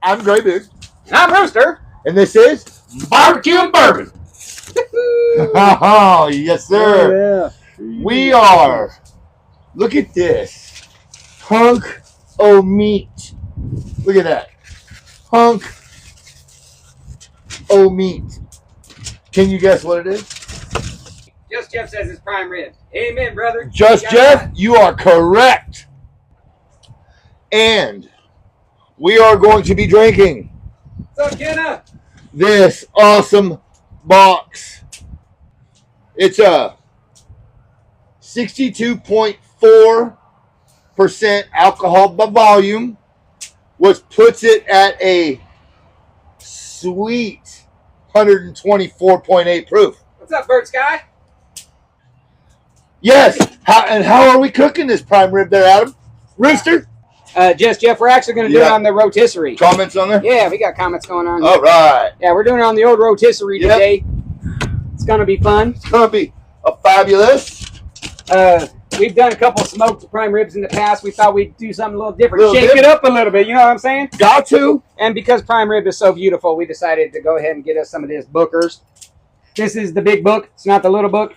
I'm Grey Beard. And I'm Rooster. And this is Barbecue and Bourbon. Oh, yes, sir. Oh, yeah. We are. Look at this. Hunk of meat. Look at that. Hunk of meat. Can you guess what it is? Just Jeff says it's prime rib. Amen, brother. Just Jeff, you are correct. And we are going to be drinking What's up, Kenna? this awesome box. It's a 62.4% alcohol by volume, which puts it at a sweet 124.8 proof. What's up, Bird Sky? Yes. How are we cooking this prime rib there, Adam? Rooster? Just Jeff, we're actually going to do it on the rotisserie. Comments on there? Yeah, we got comments going on. All right. Yeah, we're doing it on the old rotisserie today. It's going to be fun. It's going to be a fabulous. We've done a couple smoked prime ribs in the past. We thought we'd do something a little different. Shake it up a little bit, you know what I'm saying? Got to. And because prime rib is so beautiful, we decided to go ahead and get us some of this Booker's. This is the big book. It's not the little book,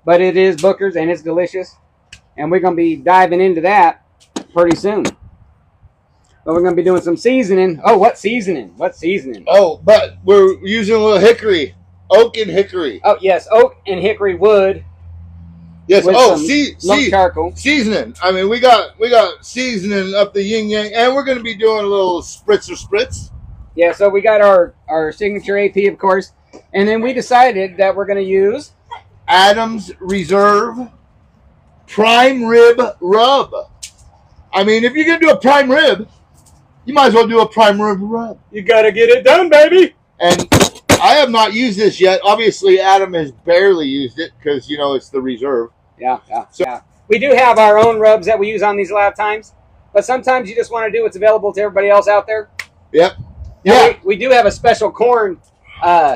but it is Booker's, and it's delicious. And we're going to be diving into that pretty soon. But we're going to be doing some seasoning. Oh, what seasoning? What seasoning? Oh, but we're using a little hickory. Oak and hickory. Oh, yes. Oak and hickory wood. Yes. Oh, charcoal. Seasoning. I mean, we got seasoning up the yin yang, and we're going to be doing a little spritz. Yeah, so we got our signature AP, of course. And then we decided that we're going to use Adam's Reserve Prime Rib Rub. I mean, if you're going to do a prime rib, you might as well do a prime rib rub. You got to get it done, baby. And I have not used this yet. Obviously, Adam has barely used it because, you know, it's the reserve. Yeah. We do have our own rubs that we use on these a lot of times. But sometimes you just want to do what's available to everybody else out there. Yep. Yeah. We do have a special corn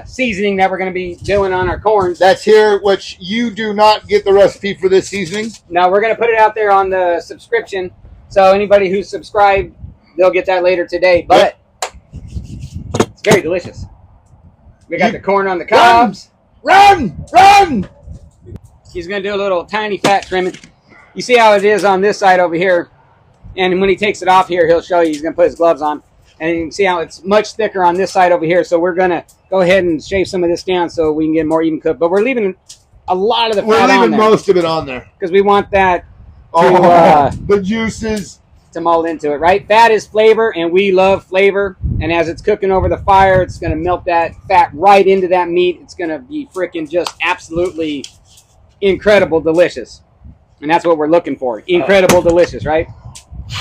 seasoning that we're going to be doing on our corns. That's here, which you do not get the recipe for this seasoning. No, we're going to put it out there on the subscription. So anybody who's subscribed, they'll get that later today. But it's very delicious. We got the corn on the cobs. Run! He's going to do a little tiny fat trimming. You see how it is on this side over here. And when he takes it off here, he'll show you. He's going to put his gloves on. And you can see how it's much thicker on this side over here. So we're going to go ahead and shave some of this down so we can get more even cooked. But we're leaving a lot of the fat on there. We're leaving most of it on there. Because we want that the juices to mold into it, right? Fat is flavor, and we love flavor. And as it's cooking over the fire, it's going to melt that fat right into that meat. It's going to be freaking just absolutely incredible delicious. And that's what we're looking for. Incredible delicious, right?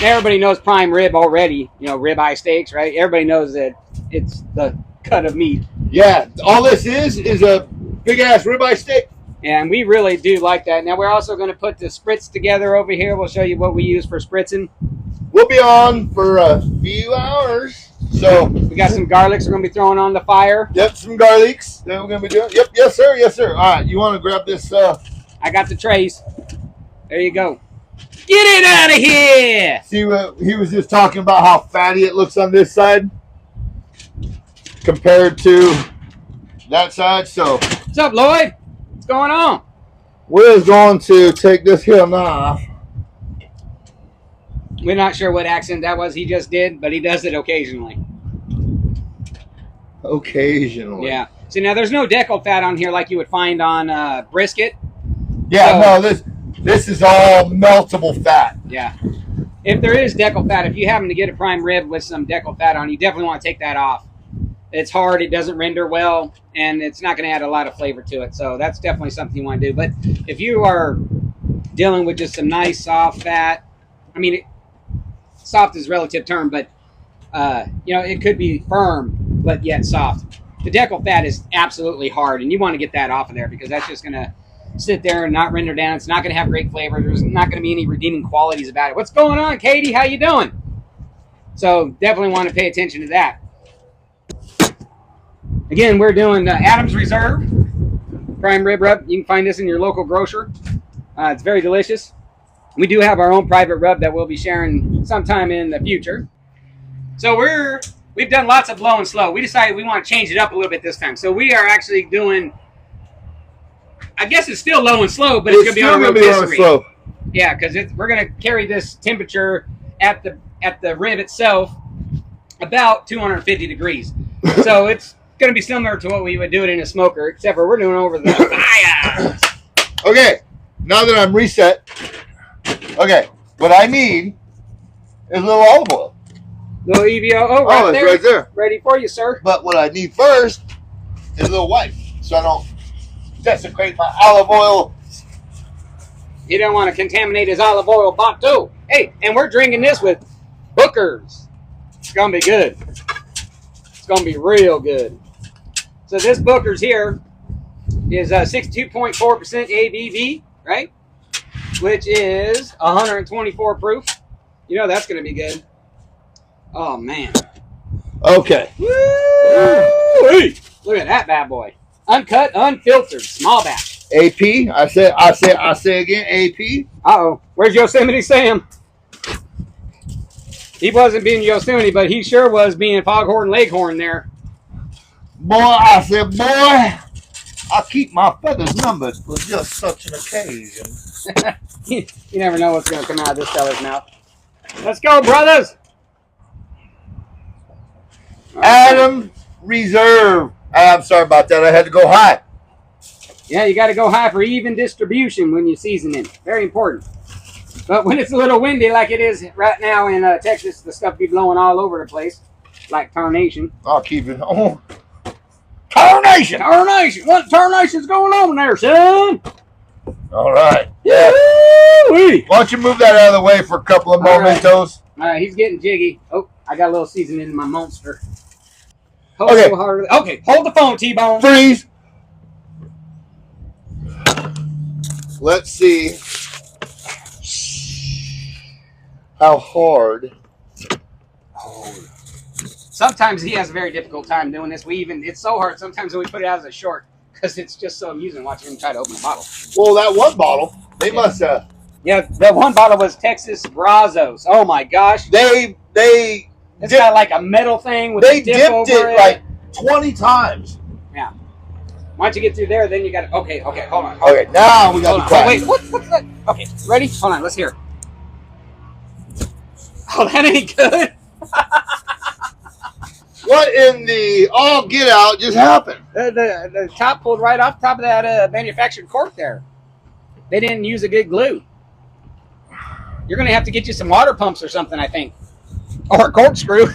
Everybody knows prime rib already. You know, ribeye steaks, right? Everybody knows that it's the cut of meat. Yeah, all this is a big-ass ribeye steak. And we really do like that. Now, we're also going to put the spritz together over here. We'll show you what we use for spritzing. We'll be on for a few hours. So we got some garlics we're going to be throwing on the fire. Yep, some garlics that we're going to be doing. Yep, yes, sir. All right, you want to grab this? I got the trays. There you go. Get it out of here! See what he was just talking about, how fatty it looks on this side compared to that side. So what's up, Lloyd? What's going on? We're going to take this here knife. We're not sure what accent that was he just did, but he does it occasionally. Occasionally. Yeah. See, now there's no decal fat on here like you would find on brisket. Yeah, so, no, this is all meltable fat. Yeah. If there is decal fat, if you happen to get a prime rib with some decal fat on, you definitely want to take that off. It's hard, it doesn't render well, and it's not going to add a lot of flavor to it. So that's definitely something you want to do. But if you are dealing with just some nice soft fat, I mean, soft is a relative term, but you know, it could be firm, but yet soft. The decal fat is absolutely hard, and you want to get that off of there because that's just going to sit there and not render down. It's not going to have great flavor. There's not going to be any redeeming qualities about it. What's going on, Katie? How you doing? So definitely want to pay attention to that. Again, we're doing Adam's Reserve prime rib rub. You can find this in your local grocer. It's very delicious. We do have our own private rub that we'll be sharing sometime in the future. So we're we've done lots of low and slow. We decided we want to change it up a little bit this time. So we are actually doing, I guess it's still low and slow, but it's going to be on a rotisserie. Slow. Yeah, because we're going to carry this temperature at the rib itself about 250 degrees. So it's going to be similar to what we would do it in a smoker, except for we're doing it over the fire. Okay, now that I'm reset, okay, what I need is a little olive oil. Little EVO, it's right there. Ready for you, sir. But what I need first is a little wipe, so I don't desecrate my olive oil. You don't want to contaminate his olive oil bottle. Hey, and we're drinking this with Booker's. It's going to be good. It's going to be real good. So this Booker's here is 62.4% ABV, right? Which is 124 proof. You know that's going to be good. Oh, man. Okay. Woo! Look at that bad boy. Uncut, unfiltered, small batch. AP. I say again, AP. Uh-oh. Where's Yosemite Sam? He wasn't being Yosemite, but he sure was being Foghorn Leghorn there. Boy, I said, boy, I keep my feathers numbered for just such an occasion. You never know what's going to come out of this fella's mouth. Let's go, brothers. Adam Reserve. I'm sorry about that. I had to go high. Yeah, you got to go high for even distribution when you season it. Very important. But when it's a little windy like it is right now in Texas, the stuff be blowing all over the place, like tarnation. I'll keep it on. Tarnation! Tarnation! What tarnation's going on there, son? All right. Yeah. Why don't you move that out of the way for a couple of mementos? All right, he's getting jiggy. Oh, I got a little seasoning in my monster. Okay. Okay, hold the phone, T-Bone. Freeze. Let's see how hard. Sometimes he has a very difficult time doing this. It's so hard sometimes when we put it out as a short because it's just so amusing watching him try to open a bottle. Well, that one bottle, they must have. Yeah, that one bottle was Texas Brazos. Oh my gosh. It's got like a metal thing with they a dip dipped over it like 20 times. Yeah. Once you get through there, then you got to. Okay, hold on. Okay, now we got to try. Wait, what's that? Okay, ready? Hold on, let's hear. Oh, that ain't good. What in the all get out just happened? The top pulled right off top of that manufactured cork there. They didn't use a good glue. You're going to have to get you some water pumps or something, I think. Or a corkscrew.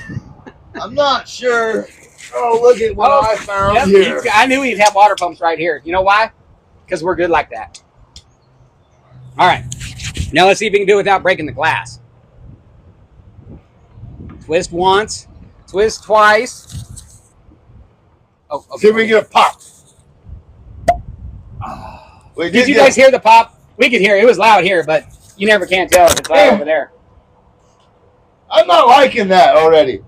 I'm not sure. Oh, look at what I found here. I knew he'd have water pumps right here. You know why? Because we're good like that. All right. Now let's see if we can do it without breaking the glass. Twist once. Twist twice. Oh, okay. See if we can get a pop. Did you guys hear the pop? We could hear it. It was loud here, but you never can tell if it's loud over there. I'm not liking that already.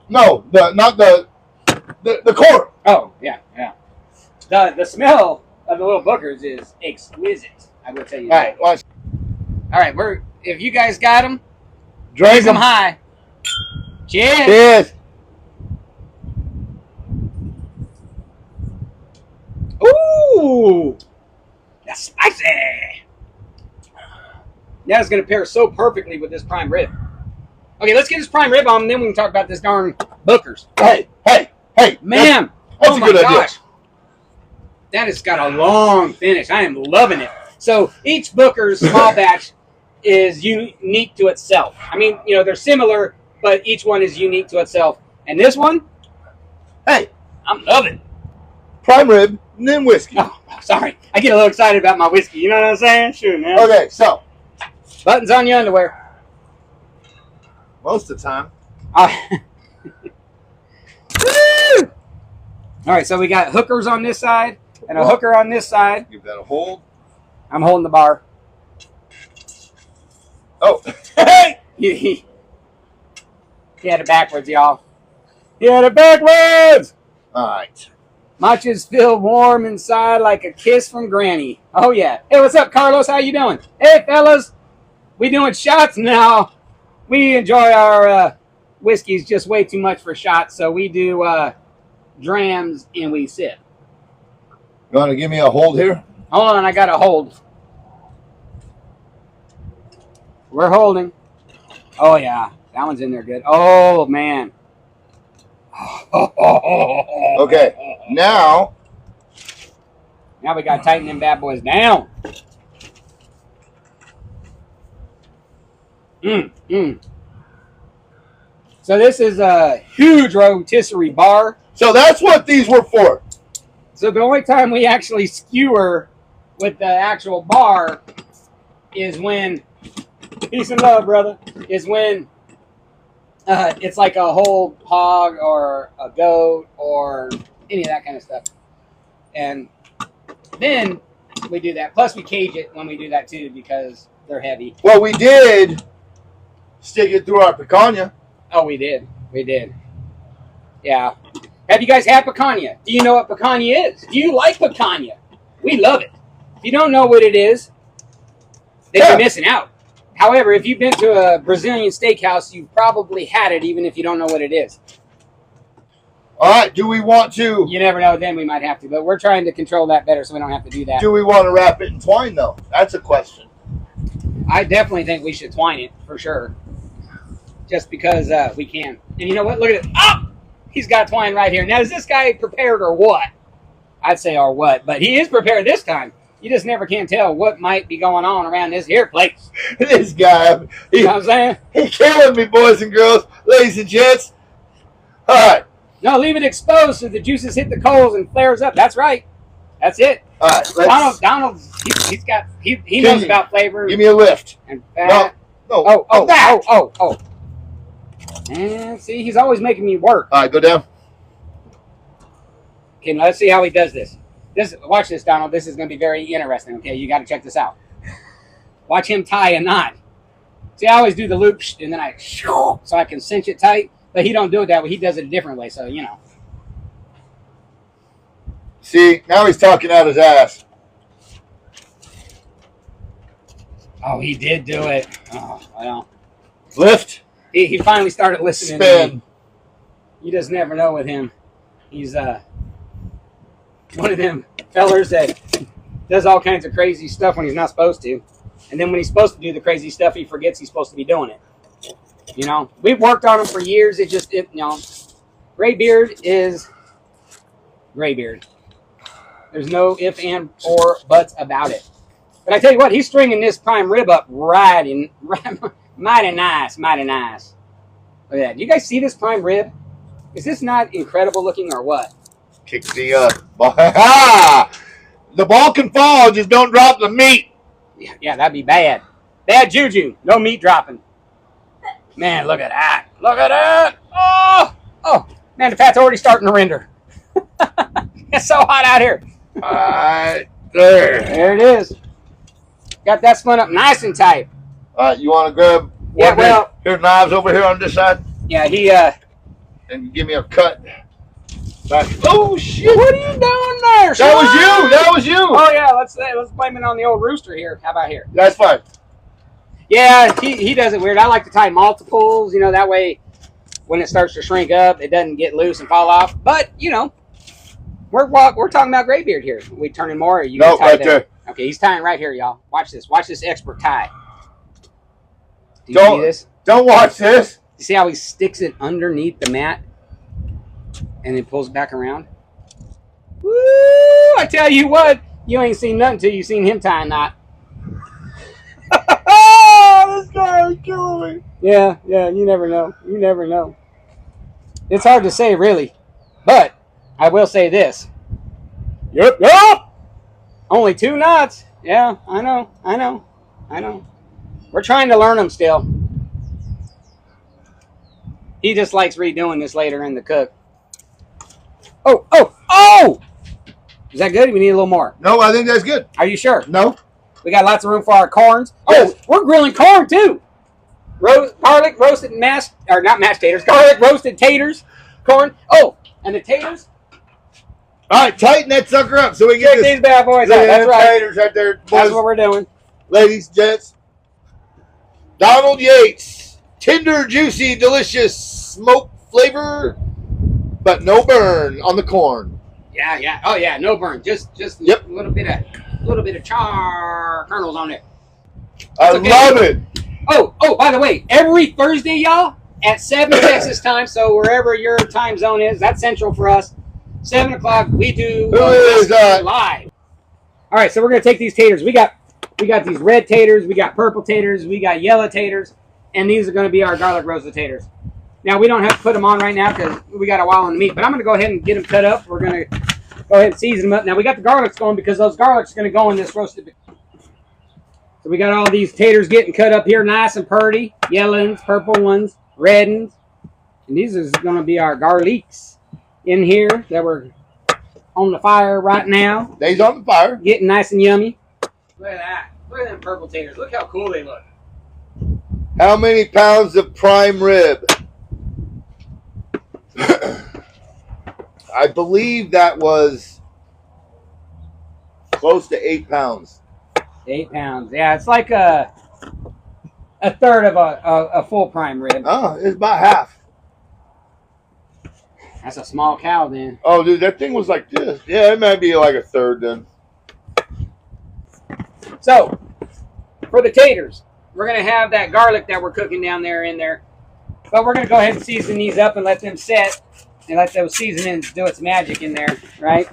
No, not the cork. Oh, yeah. The smell of the little Bookers is exquisite. I will tell you that. All right, watch. All right, if you guys got them, drink them high. Cheers. Cheers. Ooh, that's spicy. That's going to pair so perfectly with this prime rib. Okay, let's get this prime rib on, and then we can talk about this darn Booker's. Hey, man! That's oh a my good gosh, idea. That has got a long finish. I am loving it. So each Booker's small batch is unique to itself. I mean, they're similar, but each one is unique to itself. And this one, hey, I'm loving it. Prime rib and then whiskey. Oh, sorry. I get a little excited about my whiskey. You know what I'm saying? Sure, man. Okay, so. Buttons on your underwear. Most of the time. All right, so we got hookers on this side and a hooker on this side. Give that a hold. I'm holding the bar. Oh, hey! He had it backwards, y'all. He had it backwards! All right. Matchas feel warm inside like a kiss from Granny. Oh, yeah. Hey, what's up, Carlos? How you doing? Hey, fellas. We doing shots now. We enjoy our whiskey is just way too much for shots, so we do drams and we sip. You want to give me a hold here? Hold on, I got to hold. We're holding. Oh, yeah. That one's in there good. Oh, man. Okay, now we got to tighten them bad boys down. So this is a huge rotisserie bar. so that's what these were for. So the only time we actually skewer with the actual bar is when, peace and love, brother, is when it's like a whole hog or a goat or any of that kind of stuff. And then we do that. Plus we cage it when we do that too because they're heavy. Well, we did stick it through our picanha. Oh, we did. We did. Yeah. Have you guys had picanha? Do you know what picanha is? Do you like picanha? We love it. If you don't know what it is, then you're missing out. However, if you've been to a Brazilian steakhouse, you've probably had it even if you don't know what it is. All right, do we want to... You never know, then we might have to. But we're trying to control that better so we don't have to do that. Do we want to wrap it in twine, though? That's a question. I definitely think we should twine it, for sure. Just because we can. And you know what? Look at it. Oh! He's got twine right here. Now, is this guy prepared or what? I'd say or what. But he is prepared this time. You just never can tell what might be going on around this here place. This guy, You know what I'm saying? he's killing me, boys and girls, ladies and gents. All right. No, leave it exposed so the juices hit the coals and flares up. That's right. That's it. All right, let's... Donald, he knows about flavor. Give me a lift. And fat. No. Oh. And see, he's always making me work. All right, go down. Okay, now let's see how he does this. Watch this, Donald. This is going to be very interesting. Okay, you got to check this out. Watch him tie a knot. See, I always do the loop, and then so I can cinch it tight. But he don't do it that way. He does it a different way. So you know. See, now he's talking out his ass. Oh, he did do it. Oh, well. Lift. He finally started listening to Spin. me. You just never know with him. He's one of them fellers that does all kinds of crazy stuff when he's not supposed to. And then when he's supposed to do the crazy stuff, he forgets he's supposed to be doing it. You know, we've worked on him for years. Graybeard is Graybeard. There's no if, and, or buts about it. But I tell you what, he's stringing this prime rib up mighty nice. Look at that. Do you guys see this prime rib? Is this not incredible looking or what? Kick the ball. The ball can fall, just don't drop the meat. Yeah, that'd be bad. Bad juju. No meat dropping. Man, look at that. Look at that. Oh, man, the fat's already starting to render. It's so hot out here. Right there. There it is. Got that spun up nice and tight. All right, you want to grab one? Yeah, well. Here's knives over here on this side. Yeah, And give me a cut. Back. Oh, shit. What are you doing there, That was you. Oh, yeah, let's blame it on the old rooster here. How about here? That's fine. Yeah, he does it weird. I like to tie multiples, that way when it starts to shrink up, it doesn't get loose and fall off. But, we're talking about Graybeard here. We turning more? Or you no, right there. Okay, he's tying right here, y'all. Watch this. Watch this expert tie. Do you see this? Don't watch this. You see how he sticks it underneath the mat and then pulls it back around? Woo! I tell you what, you ain't seen nothing till you seen him tie a knot. Oh, this guy is killing me. Yeah, you never know. You never know. It's hard to say, really. But I will say this. Yep. Only 2 knots. Yeah, I know. We're trying to learn them still. He just likes redoing this later in the cook. Oh! Is that good? We need a little more. No, I think that's good. Are you sure? No. We got lots of room for our corns. Yes. Oh, we're grilling corn too. Garlic roasted not mashed taters. Garlic roasted taters, corn. Oh, and the taters. All right, tighten that sucker up so we can Check get these bad boys out. That's right. Taters right there, boys. That's what we're doing. Ladies, gents. Donald Yates, tender, juicy, delicious. smoke flavor, but no burn on the corn. Yeah, yeah. Oh yeah, no burn. Just Yep. a little bit of char kernels on there. I love it. Oh, by the way, every Thursday, y'all, at 7 Texas time, so wherever your time zone is, that's central for us. 7 o'clock, we do live. All right, so we're gonna take these taters. We got these red taters, we got purple taters, we got yellow taters, and these are gonna be our garlic roasted taters. Now we don't have to put them on right now because we got a while on the meat, but I'm gonna go ahead and get them cut up. We're gonna go ahead and season them up. Now we got the garlics going because those garlics are gonna go in this roasted. So we got all these taters getting cut up here, nice and purty. Yellow ones, purple ones, red ones. And these is going to be our garlics in here that we're on the fire right now. They's on the fire. Getting nice and yummy. Look at that. Look at them purple taters. Look how cool they look. How many pounds of prime rib? I believe that was close to 8 pounds. 8 pounds. Yeah, it's like a third of a full prime rib. Oh, it's about half. That's a small cow then. Oh, dude, that thing was like this. Yeah, it might be like a third then. So, for the taters, we're going to have that garlic that we're cooking down there in there. But we're going to go ahead and season these up and let them set and let those seasonings do its magic in there, right?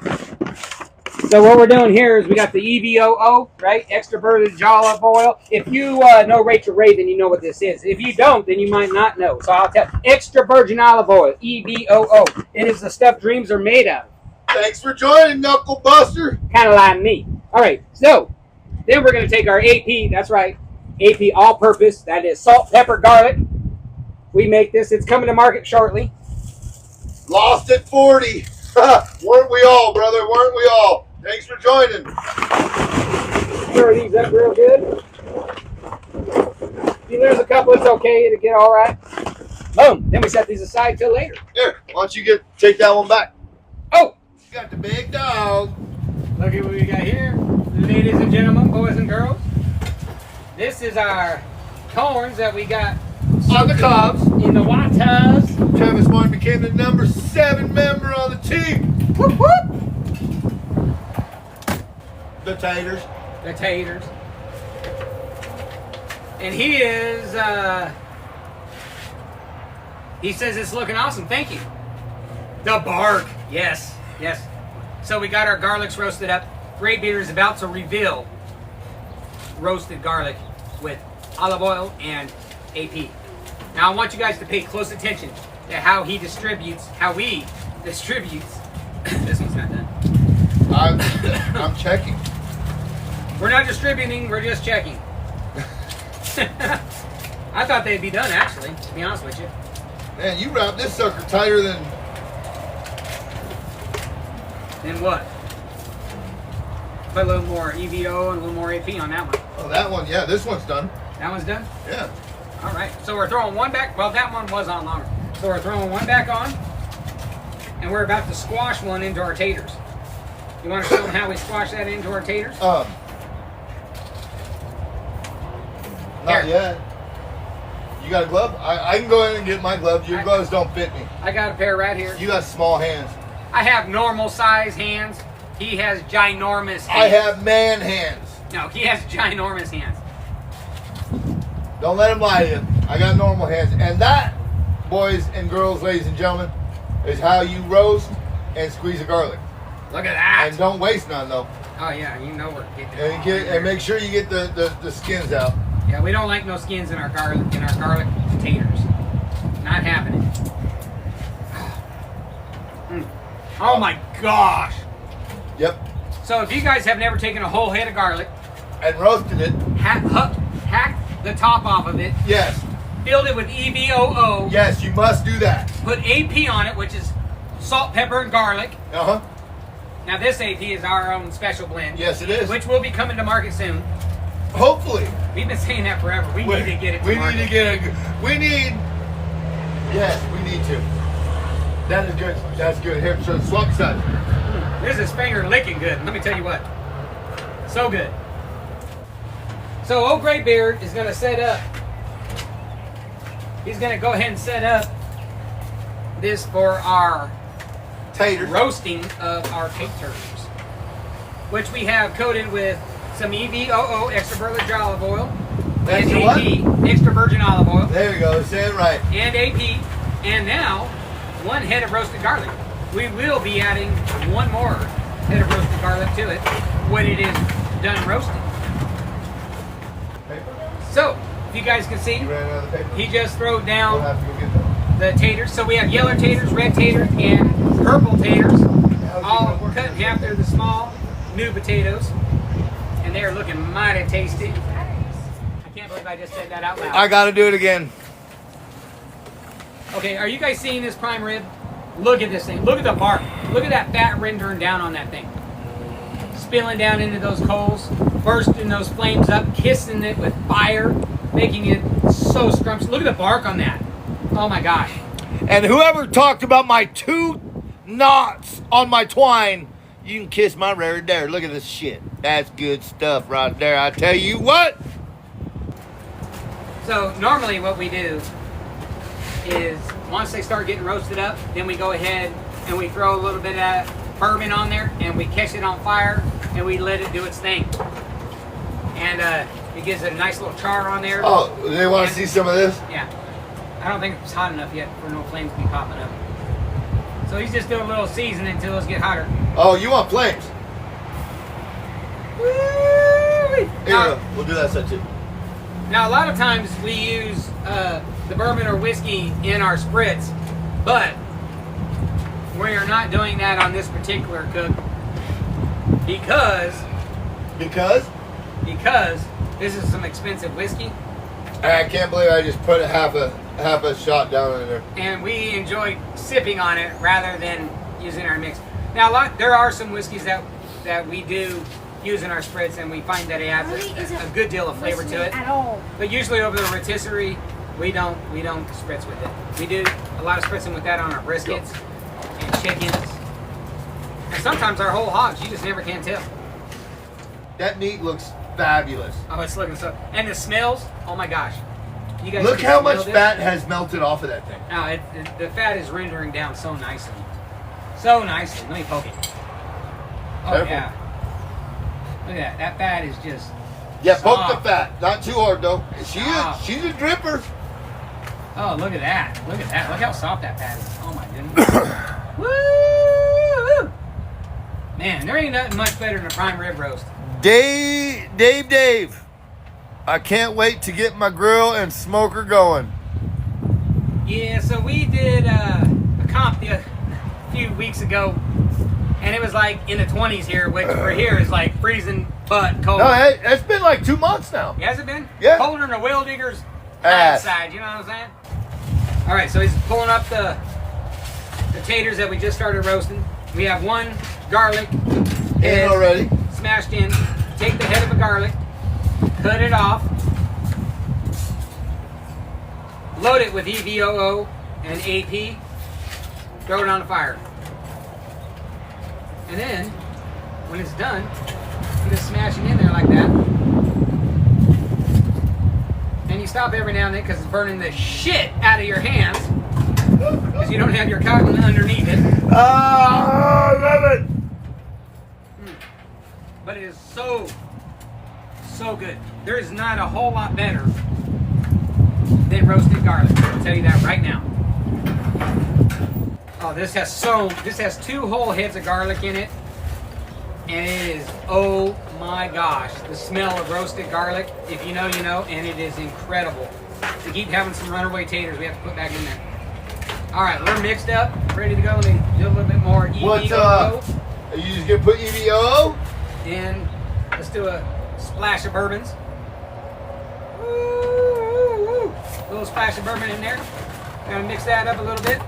So what we're doing here is we got the EVOO, right? Extra virgin olive oil. If you know Rachel Ray, then you know what this is. If you don't, then you might not know. So I'll tell. Extra virgin olive oil, EVOO. It is the stuff dreams are made of. Thanks for joining, Knuckle Buster. Kind of like me. All right, so then we're going to take our AP. That's right, AP all-purpose. That is salt, pepper, garlic. We make this. It's coming to market shortly. Lost at 40. Weren't we all, brother? Weren't we all? Thanks for joining. Stir these up real good. If you lose a couple, it's okay to get all right. Boom. Then we set these aside till later. Here, why don't you take that one back? Oh! You got the big dog. Look at what we got here. Ladies and gentlemen, boys and girls. This is our corns that we got on the cobs. In the waters. Travis Martin became the number 7 member on the team. Whoop, whoop. The taters. The taters. And he is, he says it's looking awesome. Thank you. The bark. Yes, yes. So we got our garlics roasted up. Great Beer is about to reveal roasted garlic with olive oil and AP. Now I want you guys to pay close attention to how he distributes, This one's not done. I'm checking. We're not distributing, we're just checking. I thought they'd be done, actually, to be honest with you. Man, you wrapped this sucker tighter than... Then what? Put a little more EVO and a little more AP on that one. Oh, that one, yeah, this one's done. That one's done? Yeah. All right, so we're throwing one back. Well, that one was on longer. So we're throwing one back on, and we're about to squash one into our taters. You want to show them how we squash that into our taters? Not yet. You got a glove? I can go ahead and get my gloves. Your gloves don't fit me. I got a pair right here. You got small hands. I have normal size hands. He has ginormous hands. I have man hands. No, he has ginormous hands. Don't let him lie to you. I got normal hands. And that, boys and girls, ladies and gentlemen, is how you roast and squeeze a garlic. Look at that. And don't waste none, though. Oh, yeah, you know we're getting it. And make sure you get the skins out. Yeah, we don't like no skins in our garlic taters. Not happening. Oh my gosh. Yep. So if you guys have never taken a whole head of garlic and roasted it, hacked the top off of it. Yes. Filled it with EVOO. Yes, you must do that. Put AP on it, which is salt, pepper, and garlic. Uh-huh. Now this AP is our own special blend. Yes, it is. Which will be coming to market soon. Hopefully. We've been saying that forever. We need to get it to market. Yes, we need to. That is good. That's good. Here, so swap side. This is finger licking good. Let me tell you what. So good. So Old Graybeard is going to set up. He's going to go ahead and set up this for our Taters. roasting of our taters, which we have coated with some EVOO, extra virgin olive oil, and Extra AP, extra virgin olive oil, There you go. Say it right. and AP, and now 1 head of roasted garlic. We will be adding 1 more head of roasted garlic to it when it is done roasted. So, if you guys can see, You ran out of the paper? he just threw We'll down have to go get them. the taters. So we have yellow taters, red taters, and purple taters, all cut in half. They're the small new potatoes, and they are looking mighty tasty. I can't believe I just said that out loud. I got to do it again. Okay, are you guys seeing this prime rib? Look at this thing. Look at the bark. Look at that fat rendering down on that thing. Spilling down into those coals, bursting those flames up, kissing it with fire, making it so scrumptious. Look at the bark on that. Oh my gosh. And whoever talked about my 2 knots on my twine, you can kiss my rear there. Look at this shit. That's good stuff right there. I tell you what. So normally what we do is once they start getting roasted up, then we go ahead and we throw a little bit of bourbon on there and we catch it on fire and we let it do its thing. And it gives it a nice little char on there. Oh, they want to see some of this? Yeah. I don't think it's hot enough yet for no flames to be popping up. So he's just doing a little seasoning until those get hotter. Oh, you want flames? Woo-wee. Here, we'll do that set too. Now, a lot of times we use the bourbon or whiskey in our spritz, but we are not doing that on this particular cook because this is some expensive whiskey, I can't believe I just put half a shot down in there. and we enjoy sipping on it rather than using our mix. Now, there are some whiskeys that we do use in our spritz, and we find that it adds a good deal of flavor to it. At all. But usually over the rotisserie, we don't spritz with it. We do a lot of spritzing with that on our briskets and chickens, and sometimes our whole hogs. You just never can tell. That meat looks fabulous. Oh, it's looking so. And the smells. Oh my gosh! You guys Look can how smell much this? fat has melted off of that thing. Now the fat is rendering down so nicely, so nicely. Let me poke it. Oh Careful. yeah. Look at that. That fat is just. Yeah, poke soft. the fat. Not too hard though. Soft. She's a dripper. Oh, look at that. Look at that. Look how soft that fat is. Oh my goodness. Woo! Man, there ain't nothing much better than a prime rib roast. Dave. I can't wait to get my grill and smoker going. Yeah, so we did a comp a few weeks ago, and it was like in the 20s here, which for here is like freezing butt cold. No, it's been like 2 months now. Has it been? Yeah. Colder than a well digger's Ass. side, you know what I'm saying? All right, so he's pulling up the taters that we just started roasting. We have 1 garlic In head already. smashed in. Take the head of a garlic, cut it off, load it with EVOO and AP, throw it on the fire. And then, when it's done, you just smash it in there like that. And you stop every now and then because it's burning the shit out of your hands because you don't have your cotton underneath it. Oh, I love it. But it is so good. There is not a whole lot better than roasted garlic. I'll tell you that right now. Oh, this has 2 whole heads of garlic in it. And it is, oh my gosh, the smell of roasted garlic, if you know, you know, and it is incredible. To keep having some runaway taters we have to put back in there. All right, we're mixed up, ready to go. Let me do a little bit more EVO. What, are you just gonna put EVO? And let's do a splash of bourbons. Woo, a little splash of bourbon in there. Gonna mix that up a little bit.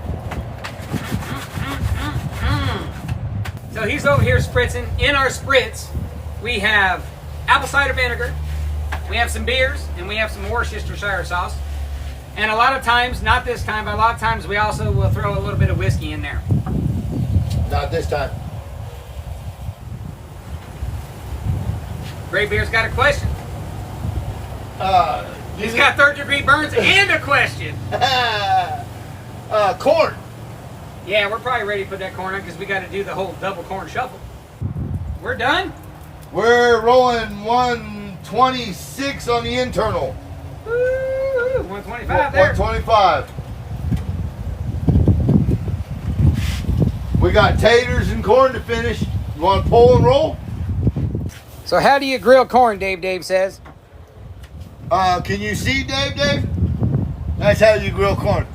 So he's over here spritzing. In our spritz, we have apple cider vinegar, we have some beers, and we have some Worcestershire sauce. And a lot of times, not this time, but a lot of times we also will throw a little bit of whiskey in there. Not this time. Gray Beer's got a question. He's got 3rd-degree burns and a question. Corn. Yeah, we're probably ready to put that corn on because we got to do the whole double corn shuffle. We're done. We're rolling 126 on the internal. Woo, 125 there. 125. We got taters and corn to finish. You want to pull and roll? So how do you grill corn, Dave says? Can you see, Dave? That's how you grill corn.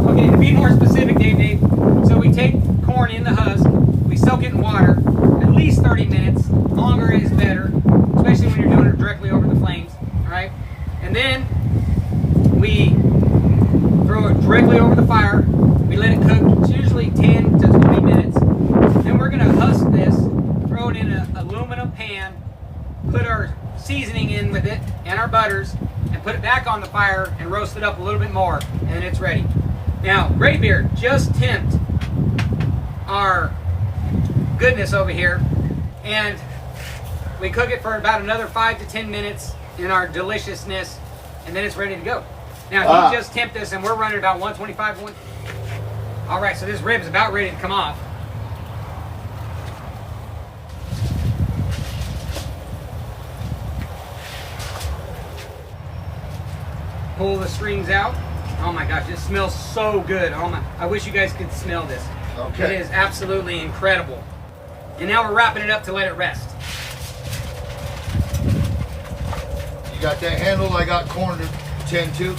Okay, to be more specific, Dave. So we take corn in the husk, we soak it in water, at least 30 minutes. Longer is better, especially when you're doing it directly over the flames. All right, and then we throw it directly over the fire. We let it cook. It's usually 10 to 20 minutes. Then we're gonna husk this, throw it in an aluminum pan, put our seasoning in with it and our butters, and put it back on the fire and roast it up a little bit more, and it's ready. Now, Graybeard just temped our goodness over here, and we cook it for about another 5 to 10 minutes in our deliciousness, and then it's ready to go. Now, he just temped us, and we're running about 125. All right, so this rib's about ready to come off. Pull the strings out. Oh my gosh, it smells so good. Oh my, I wish you guys could smell this. Okay. It is absolutely incredible. And now we're wrapping it up to let it rest. You got that handled? I got corn to tend to.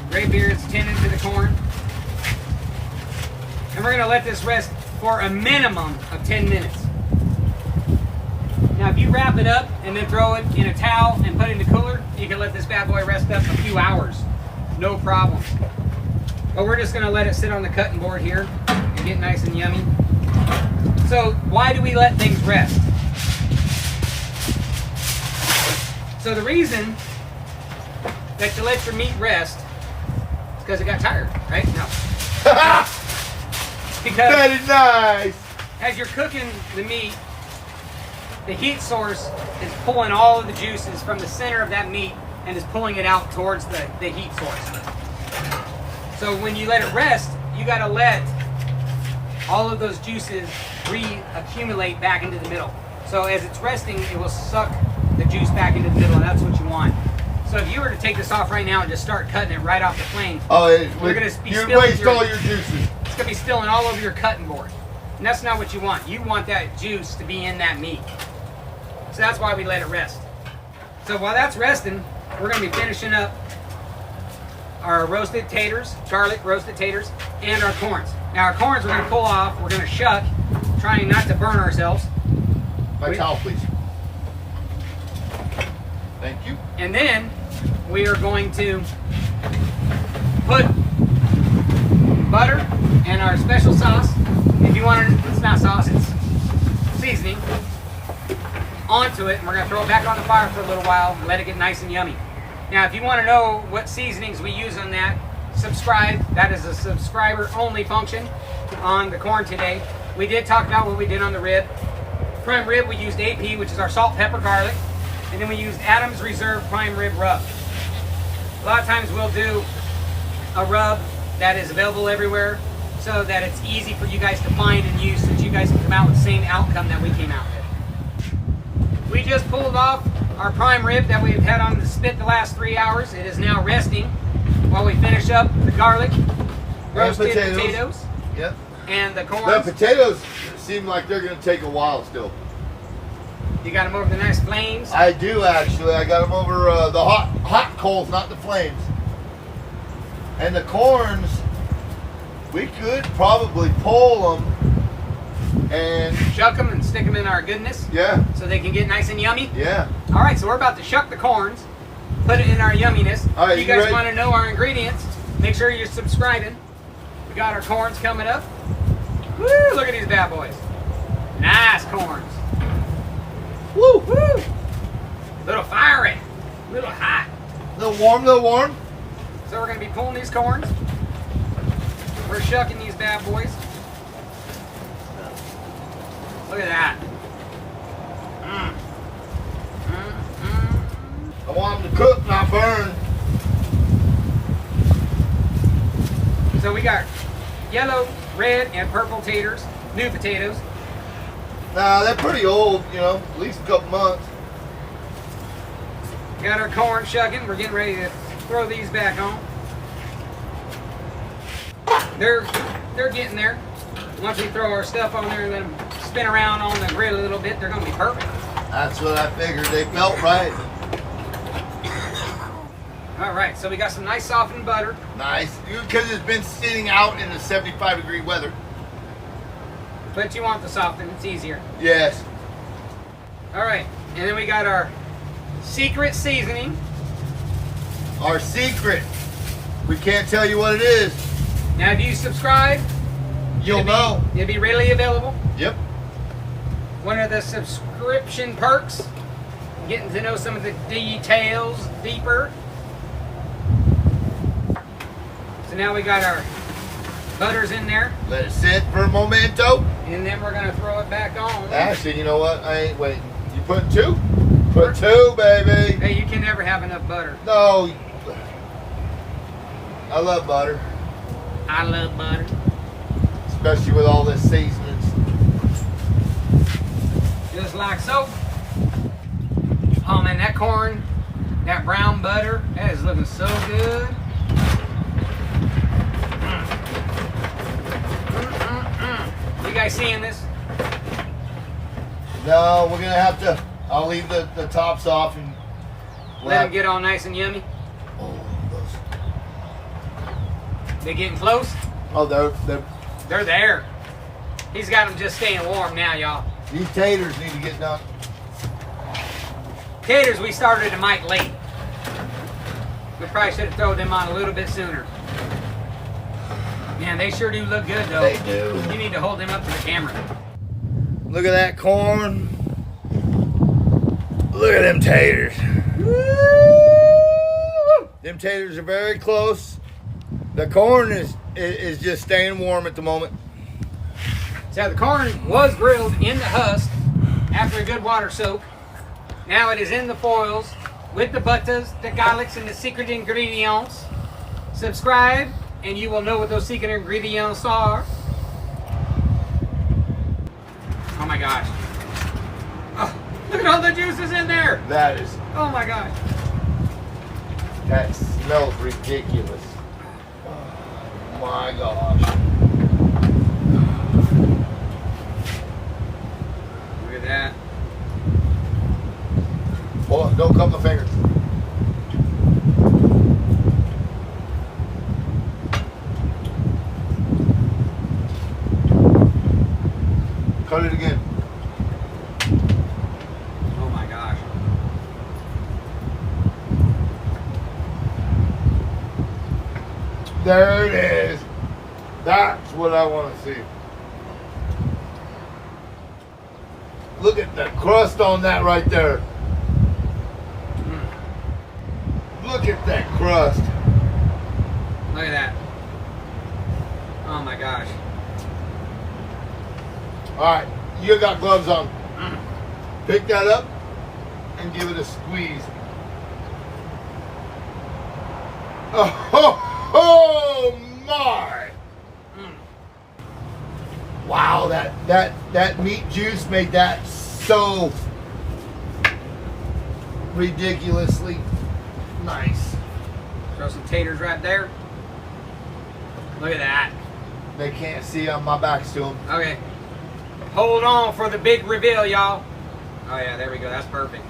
Graybeard's tending to the corn. And we're gonna let this rest for a minimum of 10 minutes. Now if you wrap it up and then throw it in a towel and put it in the cooler, you can let this bad boy rest up a few hours. No problem. But we're just gonna let it sit on the cutting board here and get nice and yummy. So why do we let things rest? So the reason that you let your meat rest is because it got tired, right? No. Because that is nice. as you're cooking the meat, the heat source is pulling all of the juices from the center of that meat and is pulling it out towards the heat source. So when you let it rest, you got to let all of those juices reaccumulate back into the middle. So as it's resting, it will suck the juice back into the middle, and that's what you want. So if you were to take this off right now and just start cutting it right off the flame, you're going to be you spilling waste all your juices. It's going to be spilling all over your cutting board. And that's not what you want. You want that juice to be in that meat. So that's why we let it rest. So while that's resting, we're going to be finishing up our roasted taters, garlic roasted taters, and our corns. Now our corns we're going to pull off, we're going to shuck, trying not to burn ourselves. My towel, please. Thank you. And then we are going to put butter and our special sauce, if you want it, it's not sauce, it's seasoning, onto it, and we're going to throw it back on the fire for a little while and let it get nice and yummy. Now if you want to know what seasonings we use on that, subscribe. That is a subscriber only function on the corn today. We did talk about what we did on the rib. Prime rib, we used AP, which is our salt, pepper, garlic, and then we used Adams Reserve prime rib rub. A lot of times we'll do a rub that is available everywhere so that it's easy for you guys to find and use, so that you guys can come out with the same outcome that we came out with. We just pulled off our prime rib that we've had on the spit the last 3 hours. It is now resting while we finish up the garlic, roasted potatoes, yep, and the corn. The potatoes seem like they're going to take a while still. You got them over the nice flames? I do actually. I got them over the hot coals, not the flames. And the corns, we could probably pull them and shuck them and stick them in our goodness. Yeah. So they can get nice and yummy. Yeah. All right, so we're about to shuck the corns, put it in our yumminess. All right, if you guys want to know our ingredients, make sure you're subscribing. We got our corns coming up. Woo! Look at these bad boys. Nice corns. Woo! Woo! Little fiery, little hot. Little warm, little warm. So we're going to be pulling these corns. We're shucking these bad boys. Look at that. I want them to cook, not burn. So we got yellow, red, and purple taters, new potatoes. Nah, they're pretty old, you know, at least a couple months. Got our corn shucking. We're getting ready to throw these back on. They're getting there. Once we throw our stuff on there and let them spin around on the grill a little bit, they're going to be perfect. That's what I figured. They felt right. All right, so we got some nice softened butter. Nice. Because it's been sitting out in the 75-degree weather. But you want the soften, it's easier. Yes. All right, and then we got our secret seasoning. Our secret. We can't tell you what it is. Now, if you subscribe, You'll know. It'll be readily available. Yep. One of the subscription perks, getting to know some of the details deeper. So now we got our butters in there. Let it sit for a momento. And then we're gonna throw it back on. Actually, you know what? I ain't waiting. You put two? Put two, baby. Hey, you can never have enough butter. No. I love butter. I love butter. Especially with all this seasonings. Just like so. Oh man, that corn, that brown butter, that is looking so good. You guys seeing this? No, we're gonna have to. I'll leave the tops off and Let them get all nice and yummy. Oh, They getting close? they're They're there. He's got them just staying warm now, y'all. these taters need to get done. Taters, we started a mite late. We probably should have thrown them on a little bit sooner. Man, they sure do look good, though. They do. You need to hold them up to the camera. Look at that corn. Look at them taters. Woo! Them taters are very close. The corn is just staying warm at the moment. So the corn was grilled in the husk after a good water soak. Now it is in the foils with the butters, the garlics, and the secret ingredients. Subscribe, and you will know what those secret ingredients are. Oh my gosh. Oh, look at all the juices in there. That is, Oh my gosh. that smells ridiculous. Oh my gosh. Look at that. Hold on, don't cut my fingers. Cut it again. Oh my gosh. There it is. That's what I want to see. Look at the crust on that right there. Look at that crust. Look at that. Oh my gosh. All right, you got gloves on. Pick that up and give it a squeeze. Oh my! Wow, that meat juice made that so ridiculously nice. Throw some taters right there. Look at that. They can't see on my back's to them. Okay. Hold on for the big reveal, y'all. Oh yeah, there we go. That's perfect.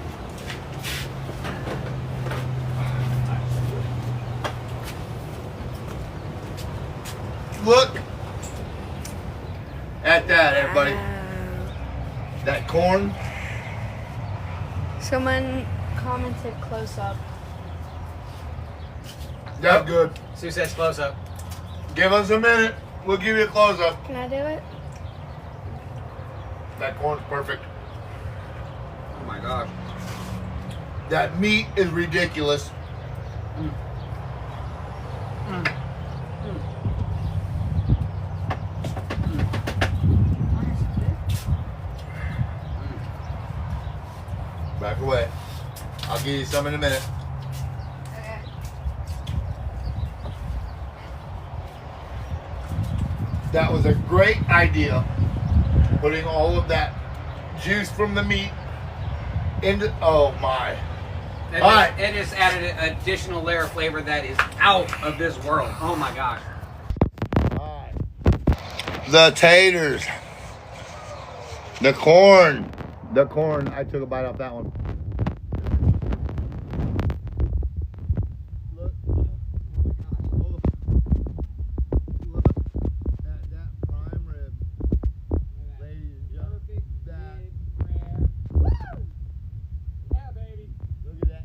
Look at that, everybody. That corn. Someone commented close up. That's good. Sue says close up. Give us a minute. We'll give you a close up. Can I do it? That corn's perfect. Oh my gosh. That meat is ridiculous. Back away. I'll give you some in a minute. Okay. That was a great idea. Putting all of that juice from the meat into, oh my. It just added an additional layer of flavor that is out of this world. Oh my gosh. All right. The taters. The corn. The corn. I took a bite off that one. Look. Oh my gosh. Look at that prime rib. Ladies and gentlemen. That. Yeah, baby. Look at that.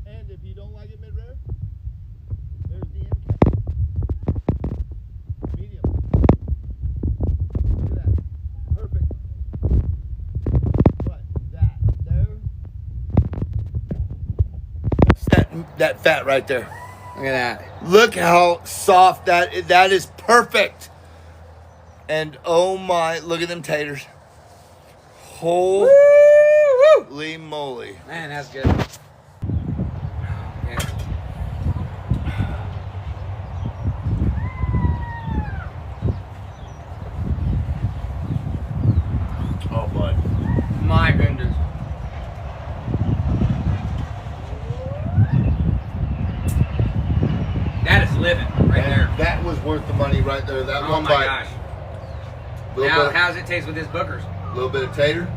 And if you don't like it mid-rare, there's the end cap. Medium. Look at that. Perfect. But that there. That fat right there. Look at that. Look how soft that is perfect. And oh my, look at them taters. Holy moly. Man, that's good. Yeah. Oh, bud. My goodness. That is living right there. That was worth the money right there. That Oh one my bite. gosh. Little Now, bit, how does it taste with this Booker's? little bit of tater.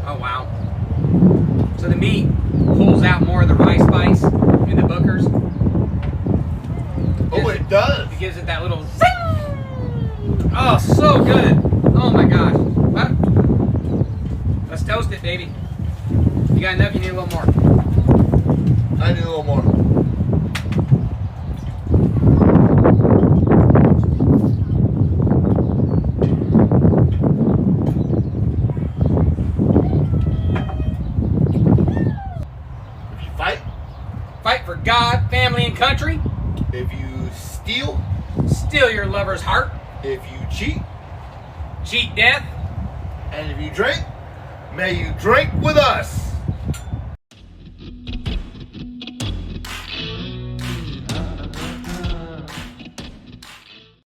Oh, wow. So the meat pulls out more of the rice spice in the Booker's. Oh, it does. It gives it that little zing. Oh, so good. Oh my gosh. Well, let's toast it, baby. You got enough? You need a little more. I need a little more. If you fight, Fight for God, family, and country. if you steal, Steal your lover's heart. if you cheat, Cheat death. and if you drink, may you drink with us.